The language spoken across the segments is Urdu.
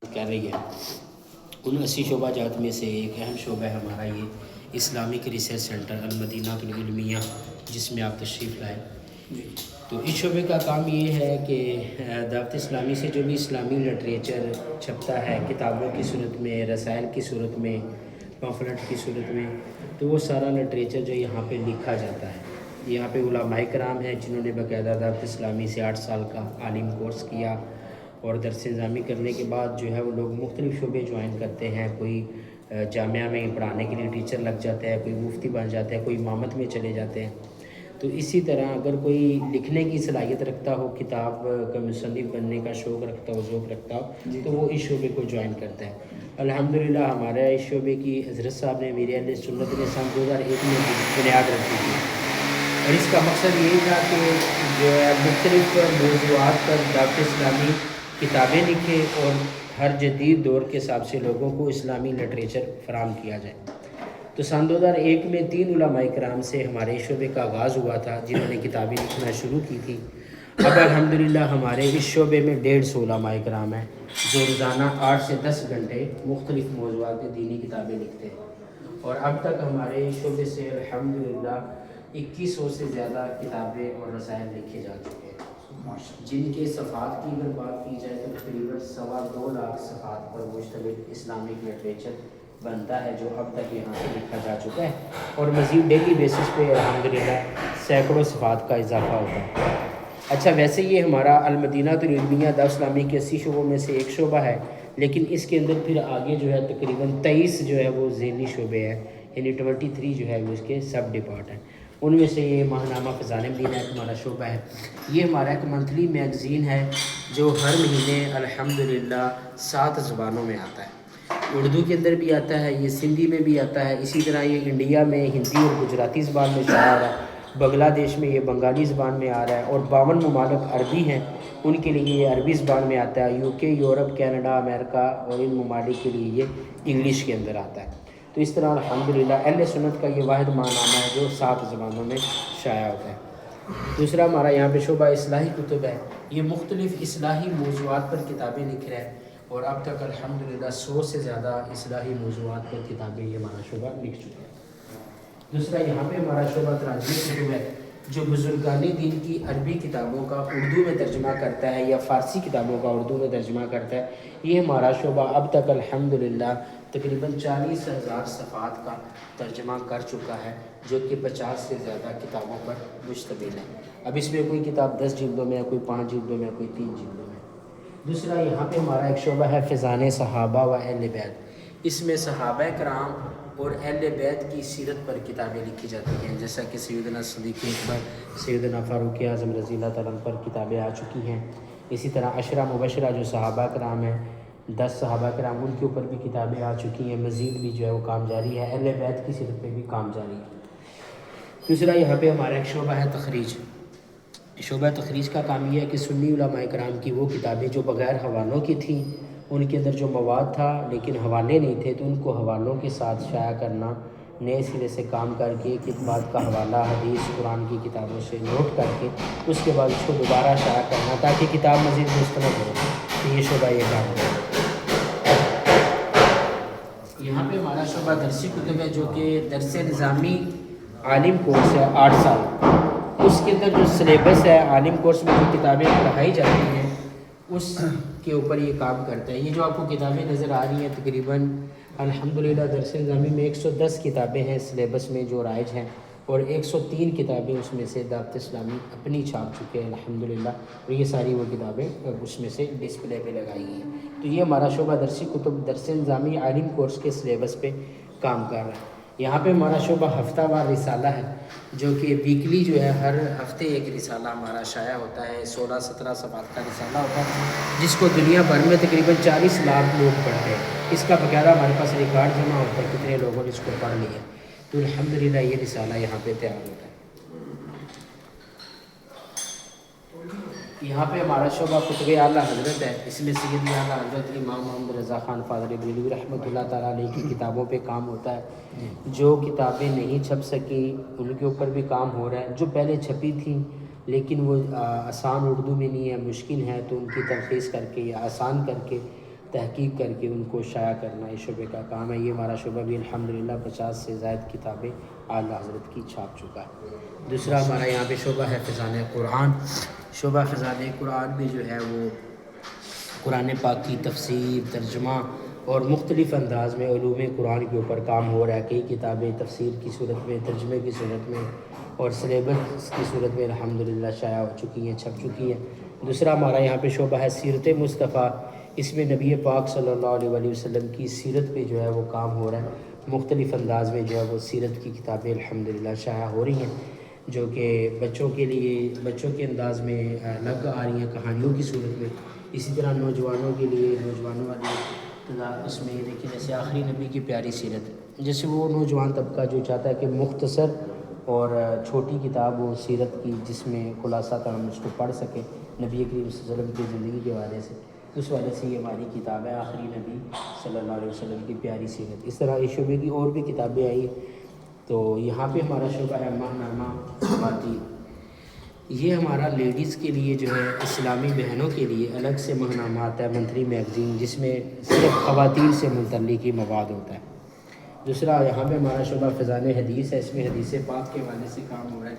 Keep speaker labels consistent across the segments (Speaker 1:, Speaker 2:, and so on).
Speaker 1: کر رہی ہے ان 80 شعبہ جات میں سے ایک اہم شعبہ ہے ہمارا یہ اسلامک ریسرچ سینٹر المدینہ العلمیہ، جس میں آپ تشریف لائے۔ تو اس شعبے کا کام یہ ہے کہ دعوت اسلامی سے جو بھی اسلامی لٹریچر چھپتا ہے کتابوں کی صورت میں، رسائل کی صورت میں، پامفلٹ کی صورت میں، تو وہ سارا لٹریچر جو یہاں پہ لکھا جاتا ہے۔ یہاں پہ علماء کرام ہیں جنہوں نے باقاعدہ دعوت اسلامی سے 8 سال کا عالم کورس کیا، اور درس نظامی کرنے کے بعد جو ہے وہ لوگ مختلف شعبے جوائن کرتے ہیں۔ کوئی جامعہ میں پڑھانے کے لیے ٹیچر لگ جاتا ہے، کوئی مفتی بن جاتا ہے، کوئی امامت میں چلے جاتے ہیں۔ تو اسی طرح اگر کوئی لکھنے کی صلاحیت رکھتا ہو، کتاب کا مصنف بننے کا شوق رکھتا ہو، ذوق رکھتا ہو، تو وہ اس شعبے کو جوائن کرتا ہے۔ الحمدللہ ہمارے اس شعبے کی حضرت صاحب نے، میرے اہل سنت نے سن 2001 میں بنیاد رکھی تھی، اور اس کا مقصد یہی تھا کہ جو ہے مختلف موضوعات پر دعوت اسلامی کتابیں لکھے اور ہر جدید دور کے حساب سے لوگوں کو اسلامی لٹریچر فراہم کیا جائے۔ تو سن 2001 میں 3 علماء کرام سے ہمارے شعبے کا آغاز ہوا تھا، جنہوں نے کتابیں لکھنا شروع کی تھی۔ اب الحمدللہ ہمارے اس شعبے میں 150 علماء کرام ہیں جو روزانہ 8 سے 10 گھنٹے مختلف موضوعات پہ دینی کتابیں لکھتے ہیں، اور اب تک ہمارے اس شعبے سے الحمدللہ 2100 سے زیادہ کتابیں اور رسائل لکھے جا چکے ہیں، جن کے صفحات کی اگر بات کی جائے تو تقریباً 2.25 لاکھ صفحات پر مشتمل اسلامک لٹریچر بنتا ہے، جو اب تک یہاں سے لکھا جا چکا ہے، اور مزید ڈیلی بیسس پہ الحمدللہ سینکڑوں صفحات کا اضافہ ہوتا ہے۔ اچھا، ویسے یہ ہمارا المدینہ العلمیہ دعوت اسلامی کے 80 شعبوں میں سے ایک شعبہ ہے، لیکن اس کے اندر پھر آگے جو ہے تقریباً 23 جو ہے وہ ذیلی شعبے ہیں، یعنی 23 جو ہے وہ اس کے سب ڈپارٹ ہیں۔ ان میں سے یہ ماہنامہ فیضان مدینہ ایک ہمارا شعبہ ہے۔ یہ ہمارا ایک منتھلی میگزین ہے جو ہر مہینے الحمدللہ 7 زبانوں میں آتا ہے۔ اردو کے اندر بھی آتا ہے، یہ سندھی میں بھی آتا ہے، اسی طرح یہ انڈیا میں ہندی اور گجراتی زبان میں شائع ہو رہا ہے، بنگلہ دیش میں یہ بنگالی زبان میں آ رہا ہے، اور 52 ممالک عربی ہیں، ان کے لیے یہ عربی زبان میں آتا ہے۔ UK، یورپ، کینیڈا، امریکہ اور ان ممالک کے لیے یہ انگلش کے اندر آتا ہے۔ تو اس طرح الحمدللہ اہل سنت کا یہ واحد ماہنامہ ہے جو 7 زبانوں میں شائع ہوتا ہے۔ دوسرا ہمارا یہاں پہ شعبہ اصلاحی کتب ہے، یہ مختلف اصلاحی موضوعات پر کتابیں لکھ رہا ہے، اور اب تک الحمدللہ 100 سے زیادہ اصلاحی موضوعات پر کتابیں یہ ہمارا شعبہ لکھ چکا ہے۔ دوسرا یہاں پہ ہمارا شعبہ تراجم کتب ہے، جو بزرگان دین کی عربی کتابوں کا اردو میں ترجمہ کرتا ہے یا فارسی کتابوں کا اردو میں ترجمہ کرتا ہے۔ یہ ہمارا شعبہ اب تک الحمدللہ تقریباً 40,000 صفحات کا ترجمہ کر چکا ہے، جو کہ 50 سے زیادہ کتابوں پر مشتمل ہے۔ اب اس میں کوئی کتاب 10 جلدوں میں ہے، کوئی 5 جلدوں میں ہے، کوئی 3 جلدوں میں۔ دوسرا یہاں پہ ہمارا ایک شعبہ ہے فیضان صحابہ و اہل بیت، اس میں صحابہ کرام اور اہل بیت کی سیرت پر کتابیں لکھی جاتی ہیں، جیسا کہ سیدنا صدیق اکبر، سیدنا فاروق اعظم رضی اللہ تعالیٰ عنہ پر کتابیں آ چکی ہیں۔ اسی طرح عشرہ مبشرہ جو صحابہ کرام ہیں، 10 صحابہ کرام، ان کے اوپر بھی کتابیں آ چکی ہیں، مزید بھی جو ہے وہ کام جاری ہے، اہل بیت کی سیرت پہ بھی کام جاری ہے۔ دوسرا یہاں پہ ہمارا ایک شعبہ ہے تخریج۔ شعبہ تخریج کا کام یہ ہے کہ سنی علماء کرام کی وہ کتابیں جو بغیر حوالوں کی تھیں، ان کے اندر جو مواد تھا لیکن حوالے نہیں تھے، تو ان کو حوالوں کے ساتھ شائع کرنا، نئے سرے سے کام کر کے ایک بات کا حوالہ حدیث قرآن کی کتابوں سے نوٹ کر کے اس کے بعد اس کو دوبارہ شائع کرنا تاکہ کتاب مزید مستند ہو۔ تو یہ شعبہ یہ کام ہے۔ یہاں پہ ہمارا شعبہ درسی کتب ہے، جو کہ درس نظامی عالم کورس ہے 8 سال، اس کے اندر جو سلیبس ہے عالم کورس میں جو کتابیں پڑھائی جاتی ہیں اس کے اوپر یہ کام کرتا ہے۔ یہ جو آپ کو کتابیں نظر آ رہی ہیں تقریباً الحمدللہ درس نظامی میں 110 کتابیں ہیں سلیبس میں جو رائج ہیں، اور 103 کتابیں اس میں سے دعوت اسلامی اپنی چھاپ چکے ہیں الحمدللہ، اور یہ ساری وہ کتابیں اس میں سے ڈسپلے پہ لگائی گئی ہیں۔ تو یہ ہمارا شعبہ درسی کتب درس نظامی عالم کورس کے سلیبس پہ کام کر رہا ہے۔ یہاں پہ ہمارا شعبہ ہفتہ وار رسالہ ہے، جو کہ ویکلی جو ہے ہر ہفتے ایک رسالہ ہمارا شائع ہوتا ہے، 16-17 صفحات کا رسالہ ہوتا ہے، جس کو دنیا بھر میں تقریباً 40 لاکھ لوگ پڑھتے ہیں۔ اس کا باقاعدہ ہمارے پاس ریکارڈ جمع ہوتا ہے کتنے لوگوں نے اس کو پڑھ لیا، تو الحمدللہ یہ رسالہ یہاں پہ تیار ہوتا ہے۔ یہاں پہ ہمارا شعبہ کتب اعلیٰ حضرت ہے، اس میں سید اعلیٰ حضرت امام محمد رضا خان فاضل بریلوی رحمۃ اللہ تعالیٰ علیہ کی کتابوں پہ کام ہوتا ہے۔ جو کتابیں نہیں چھپ سکی ان کے اوپر بھی کام ہو رہا ہے، جو پہلے چھپی تھیں لیکن وہ آسان اردو میں نہیں ہے، مشکل ہے، تو ان کی تلخیص کر کے یا آسان کر کے تحقیق کر کے ان کو شائع کرنا اس شعبے کا کام ہے۔ یہ ہمارا شعبہ بھی الحمدللہ 50 سے زائد کتابیں اعلیٰ حضرت کی چھاپ چکا ہے۔ دوسرا ہمارا یہاں پہ شعبہ ہے فیضان قرآن۔ شعبہ فیضان قرآن بھی جو ہے وہ قرآن پاک کی تفسیر، ترجمہ اور مختلف انداز میں علوم قرآن کے اوپر کام ہو رہا ہے۔ کئی کتابیں تفسیر کی صورت میں، ترجمے کی صورت میں اور سلیبس کی صورت میں الحمدللہ شائع ہو چکی ہیں، چھپ چکی ہیں۔ دوسرا ہمارا یہاں پہ شعبہ ہے سیرت مصطفیٰ۔ اس میں نبی پاک صلی اللہ علیہ وسلم کی سیرت پہ جو ہے وہ کام ہو رہا ہے۔ مختلف انداز میں جو ہے وہ سیرت کی کتابیں الحمدللہ شائع ہو رہی ہیں، جو کہ بچوں کے لیے، بچوں کے انداز میں الگ آ رہی ہیں کہانیوں کی صورت میں۔ اسی طرح نوجوانوں کے لیے، نوجوانوں والی اس میں دیکھیں جیسے آخری نبی کی پیاری سیرت، جیسے وہ نوجوان طبقہ جو چاہتا ہے کہ مختصر اور چھوٹی کتاب ہو سیرت کی، جس میں خلاصہ کا ہم اس کو پڑھ سکیں نبی کریم صلی اللہ علیہ وسلم کی زندگی کے حوالے سے، اس والے سے یہ ہماری کتاب ہے آخری نبی صلی اللہ علیہ وسلم کی پیاری سیرت۔ اس طرح اس شعبے کی اور بھی کتابیں آئی ہیں۔ تو یہاں پہ ہمارا شعبہ ہے ماہنامہ خواتین۔ یہ ہمارا لیڈیز کے لیے جو ہے اسلامی بہنوں کے لیے الگ سے ماہنامہ آتا ہے، منتھلی میگزین، جس میں صرف خواتین سے متعلق ہی مواد ہوتا ہے۔ دوسرا یہاں پہ ہمارا شعبہ فیضان حدیث ہے۔ اس میں حدیث پاک کے حوالے سے کام ہو رہا ہے،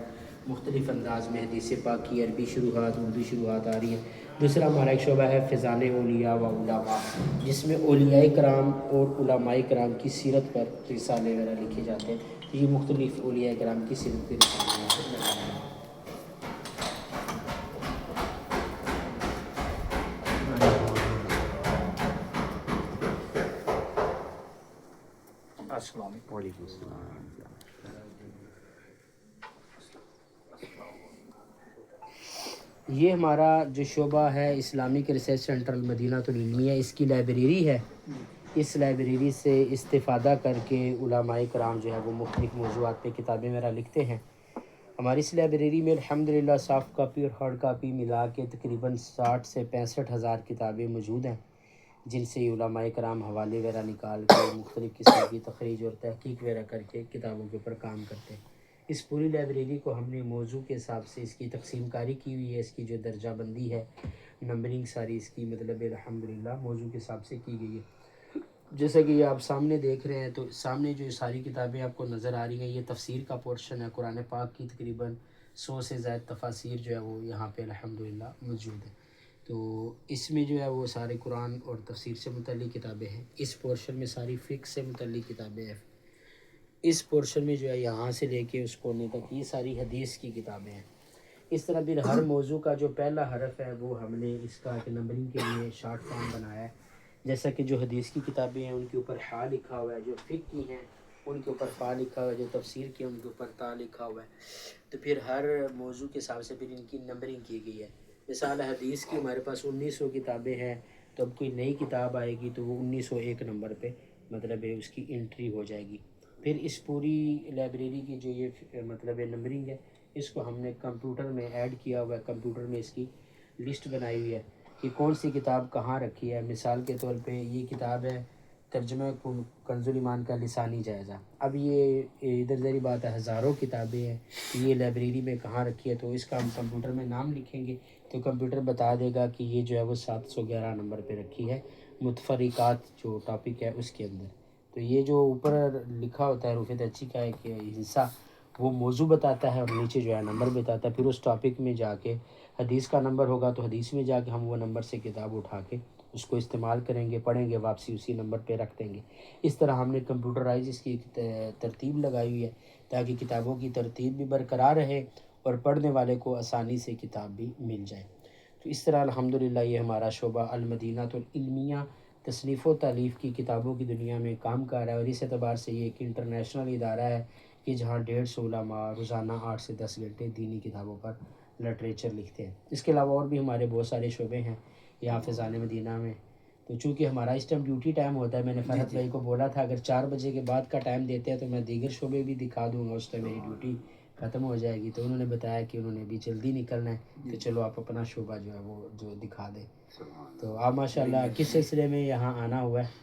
Speaker 1: مختلف انداز میں حدیث پاک کی عربی شروحات، اردو شروحات آ رہی ہیں۔ دوسرا ہمارا ایک شعبہ ہے فیضان اولیاء و علماء، جس میں اولیاء کرام اور علماء کرام کی سیرت پر رسالے وغیرہ لکھے جاتے ہیں۔ یہ مختلف اولیاء کرام کی سیرت کے رسالے یہاں پر لگائے ہیں۔
Speaker 2: السلام علیکم۔
Speaker 3: وعلیکم السلام۔
Speaker 1: یہ ہمارا جو شعبہ ہے اسلامک ریسرچ سینٹر المدینہ العلمیہ، اس کی لائبریری ہے۔ اس لائبریری سے استفادہ کر کے علماء کرام جو ہے وہ مختلف موضوعات پہ کتابیں وغیرہ لکھتے ہیں۔ ہماری اس لائبریری میں الحمدللہ سافٹ کاپی اور ہارڈ کاپی ملا کے تقریباً 60 سے 65 ہزار کتابیں موجود ہیں، جن سے علماء کرام حوالے وغیرہ نکال کے مختلف قسم کی تخریج اور تحقیق وغیرہ کر کے کتابوں کے اوپر کام کرتے ہیں۔ اس پوری لائبریری کو ہم نے موضوع کے حساب سے اس کی تقسیم کاری کی ہوئی ہے، اس کی جو درجہ بندی ہے، نمبرنگ ساری اس کی مطلب الحمدللہ موضوع کے حساب سے کی گئی ہے۔ جیسا کہ یہ آپ سامنے دیکھ رہے ہیں، تو سامنے جو ساری کتابیں آپ کو نظر آ رہی ہیں، یہ تفسیر کا پورشن ہے۔ قرآن پاک کی تقریباً 100 سے زائد تفاسیر جو ہے وہ یہاں پہ الحمدللہ موجود ہے۔ تو اس میں جو ہے وہ سارے قرآن اور تفسیر سے متعلق کتابیں ہیں۔ اس پورشن میں ساری فقہ سے متعلق کتابیں ہیں۔ اس پورشن میں جو ہے یہاں سے لے کے اس کونے تک یہ ساری حدیث کی کتابیں ہیں۔ اس طرح پھر ہر موضوع کا جو پہلا حرف ہے وہ ہم نے اس کا ایک نمبرنگ کے لیے شارٹ فارم بنایا ہے۔ جیسا کہ جو حدیث کی کتابیں ہیں ان کے اوپر حا لکھا ہوا ہے، جو فقہ کی ہیں ان کے اوپر فا لکھا ہوا ہے، جو تفسیر کی ہیں ان کے اوپر تا لکھا ہوا ہے۔ تو پھر ہر موضوع کے حساب سے پھر ان کی نمبرنگ کی گئی ہے۔ مثال حدیث کی ہمارے پاس 1900 کتابیں ہیں، تو اب کوئی نئی کتاب آئے گی تو وہ 1901 نمبر پہ مطلب ہے اس کی انٹری ہو جائے گی۔ پھر اس پوری لائبریری کی جو یہ مطلب نمبرنگ ہے، اس کو ہم نے کمپیوٹر میں ایڈ کیا ہوا ہے۔ کمپیوٹر میں اس کی لسٹ بنائی ہوئی ہے کہ کون سی کتاب کہاں رکھی ہے۔ مثال کے طور پہ یہ کتاب ہے ترجمہ کنز الایمان کا لسانی جائزہ۔ اب یہ ادھر ادھر بات ہے، ہزاروں کتابیں ہیں، یہ لائبریری میں کہاں رکھی ہے، تو اس کا ہم کمپیوٹر میں نام لکھیں گے تو کمپیوٹر بتا دے گا کہ یہ جو ہے وہ 711 نمبر پہ رکھی ہے، متفرقات جو ٹاپک ہے اس کے اندر۔ تو یہ جو اوپر لکھا ہوتا ہے حروف ترچی کا ایک حصہ، وہ موضوع بتاتا ہے اور نیچے جو ہے نمبر بتاتا ہے۔ پھر اس ٹاپک میں جا کے حدیث کا نمبر ہوگا تو حدیث میں جا کے ہم وہ نمبر سے کتاب اٹھا کے اس کو استعمال کریں گے، پڑھیں گے، واپسی اسی نمبر پہ رکھ دیں گے۔ اس طرح ہم نے کمپیوٹرائز اس کی ترتیب لگائی ہوئی ہے تاکہ کتابوں کی ترتیب بھی برقرار رہے اور پڑھنے والے کو آسانی سے کتاب بھی مل جائے۔ تو اس طرح الحمدللہ یہ ہمارا شعبہ المدینہ العلمیہ تصنیف و تالیف کی کتابوں کی دنیا میں کام کر رہا ہے، اور اس اعتبار سے یہ ایک انٹرنیشنل ادارہ ہے کہ جہاں 150 علماء روزانہ 8 سے 10 گھنٹے دینی کتابوں پر لٹریچر لکھتے ہیں۔ اس کے علاوہ اور بھی ہمارے بہت سارے شعبے ہیں یہاں فیضان مدینہ میں۔ تو چونکہ ہمارا اس ٹائم ڈیوٹی ٹائم ہوتا ہے، میں نے فرحت بھائی کو بولا تھا اگر 4 بجے کے بعد کا ٹائم دیتے ہیں تو میں دیگر شعبے بھی دکھا دوں گا، اس ٹائم میری ڈیوٹی ختم ہو جائے گی۔ تو انہوں نے بتایا کہ انہوں نے ابھی جلدی نکلنا ہے، تو چلو آپ اپنا شعبہ جو ہے وہ جو دکھا دیں۔ تو آپ ماشاءاللہ کس سلسلے میں یہاں آنا ہوا ہے؟